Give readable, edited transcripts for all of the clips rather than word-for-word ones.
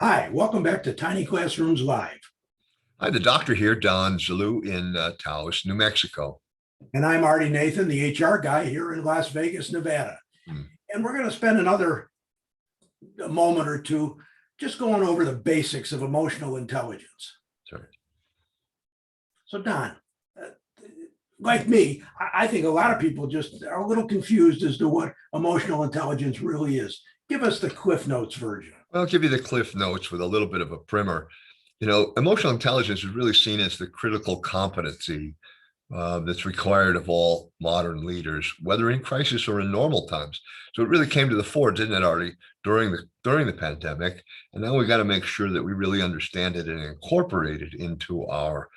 Hi, welcome back to Tiny Classrooms Live. Hi, the doctor here, Don Zalou in Taos, New Mexico. And I'm Artie Nathan, the HR guy here in Las Vegas, Nevada. Hmm. And we're going to spend another moment or two just going over the basics of emotional intelligence. Sorry. So, Don, like me, I think a lot of people just are a little confused as to what emotional intelligence really is. Give us the Cliff Notes version. I'll give you the Cliff Notes with a little bit of a primer. Emotional intelligence is really seen as the critical competency that's required of all modern leaders, whether in crisis or in normal times. So it really came to the fore, didn't it, Artie, during the pandemic? And now we got to make sure that we really understand it and incorporate it into our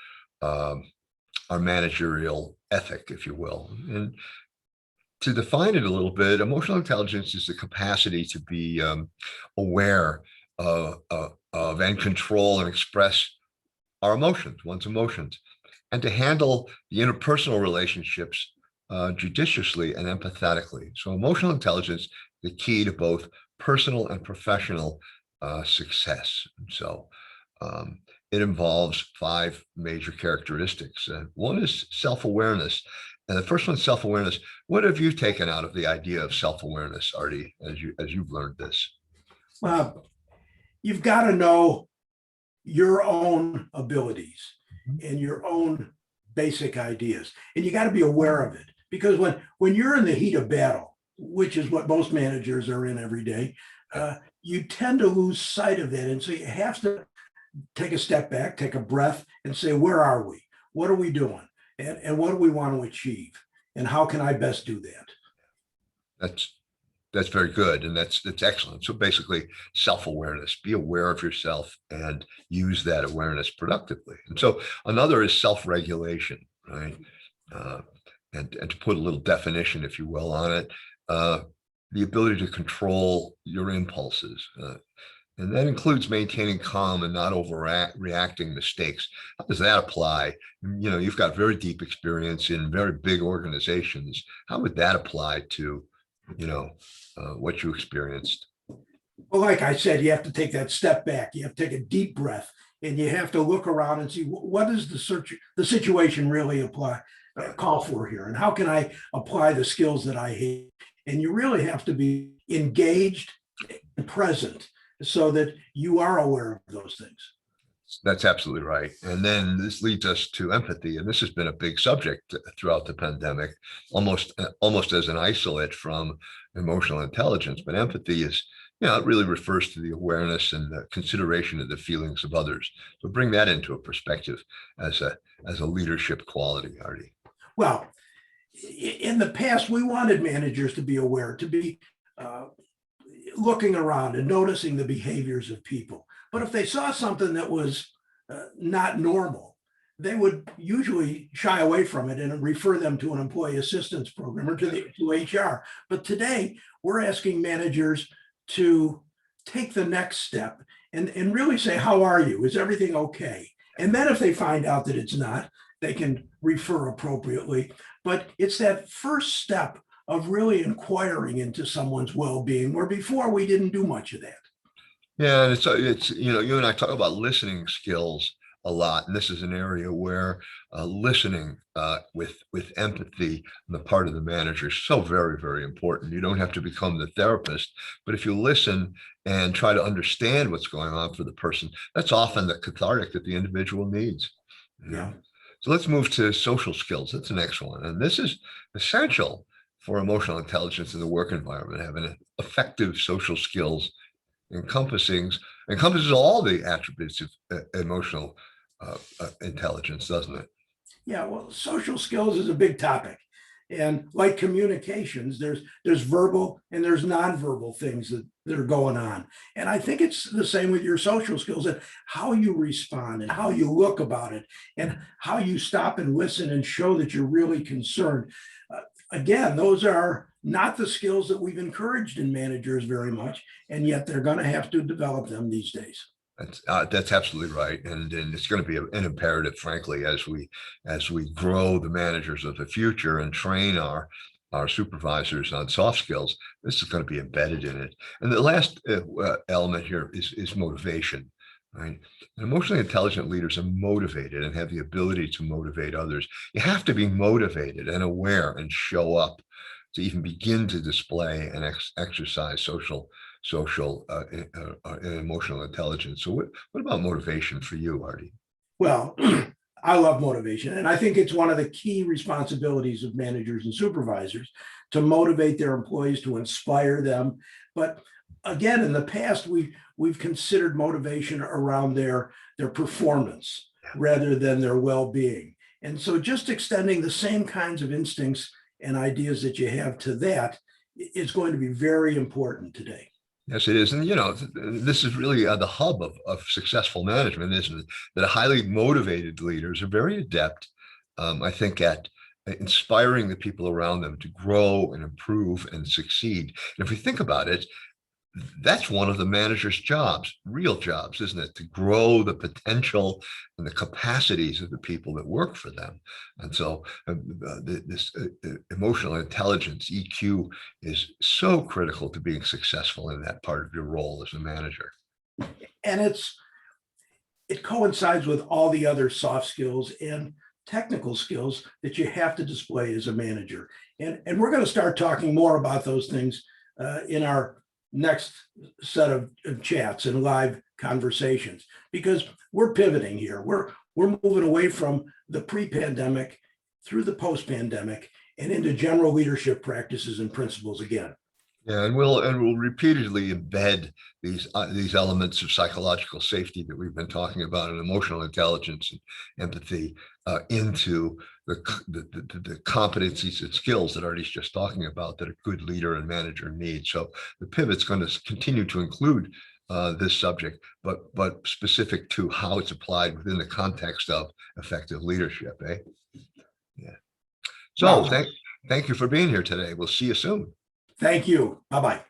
managerial ethic, if you will. And to define it a little bit, emotional intelligence is the capacity to be aware of and control and express our emotions, one's emotions, and to handle the interpersonal relationships judiciously and empathetically. So emotional intelligence, the key to both personal and professional success. So it involves 5 major characteristics. One is self-awareness. And the first one, self-awareness. What have you taken out of the idea of self-awareness, Artie, as you've learned this? Well, you've got to know your own abilities and your own basic ideas, and you got to be aware of it, because when you're in the heat of battle, which is what most managers are in every day, you tend to lose sight of that. And so you have to take a step back, take a breath, and say, where are we? What are we doing? And what do we want to achieve? And how can I best do that? That's very good, and that's excellent. So basically, self-awareness, be aware of yourself and use that awareness productively. And so another is self-regulation, right? And to put a little definition, if you will, on it, the ability to control your impulses. And that includes maintaining calm and not overreacting mistakes. How does that apply? You've got very deep experience in very big organizations. How would that apply to, what you experienced? Well, like I said, you have to take that step back. You have to take a deep breath, and you have to look around and see what does the situation really call for here, and how can I apply the skills that I have? And you really have to be engaged and present, so that you are aware of those things. That's absolutely right. And then this leads us to empathy. And this has been a big subject throughout the pandemic, almost as an isolate from emotional intelligence. But empathy is, it really refers to the awareness and the consideration of the feelings of others. So bring that into a perspective as a leadership quality, Artie. Well, in the past, we wanted managers to be aware, to be looking around and noticing the behaviors of people. But if they saw something that was not normal, they would usually shy away from it and refer them to an employee assistance program or to HR. But today, we're asking managers to take the next step and really say, how are you? Is everything okay? And then if they find out that it's not, they can refer appropriately. But it's that first step of really inquiring into someone's well-being, where before we didn't do much of that. Yeah, and it's you and I talk about listening skills a lot, and this is an area where listening with empathy on the part of the manager is so very, very important. You don't have to become the therapist, but if you listen and try to understand what's going on for the person, that's often the cathartic that the individual needs. Yeah. So let's move to social skills. That's the next one, and this is essential for emotional intelligence in the work environment. Having effective social skills encompasses all the attributes of emotional intelligence, doesn't it? Yeah, well, social skills is a big topic. And like communications, there's verbal and there's nonverbal things that are going on. And I think it's the same with your social skills, and how you respond and how you look about it and how you stop and listen and show that you're really concerned. Again, those are not the skills that we've encouraged in managers very much, and yet they're going to have to develop them these days. That's absolutely right, and it's going to be an imperative, frankly, as we grow the managers of the future and train our our supervisors on soft skills, this is going to be embedded in it. And the last element here is motivation, right? And emotionally intelligent leaders are motivated and have the ability to motivate others. You have to be motivated and aware and show up to even begin to display and exercise social and emotional intelligence. So what about motivation for you, Artie? Well, I love motivation, and I think it's one of the key responsibilities of managers and supervisors to motivate their employees, to inspire them. But again, in the past, we've considered motivation around their performance rather than their well-being. And so just extending the same kinds of instincts and ideas that you have to that is going to be very important today. Yes, it is. And, this is really the hub of successful management, isn't it? That highly motivated leaders are very adept, I think, at inspiring the people around them to grow and improve and succeed. And if we think about it, that's one of the manager's jobs, real jobs, isn't it? To grow the potential and the capacities of the people that work for them. And so this emotional intelligence, EQ, is so critical to being successful in that part of your role as a manager. And it coincides with all the other soft skills and technical skills that you have to display as a manager. And we're going to start talking more about those things in our next set of chats and live conversations, because we're pivoting here. We're moving away from the pre-pandemic through the post-pandemic and into general leadership practices and principles again. Yeah, and we'll repeatedly embed these elements of psychological safety that we've been talking about, and emotional intelligence and empathy into the competencies and skills that Artie's just talking about that a good leader and manager need. So the pivot's going to continue to include this subject, but specific to how it's applied within the context of effective leadership. Yeah. So thank you for being here today. We'll see you soon. Thank you. Bye-bye.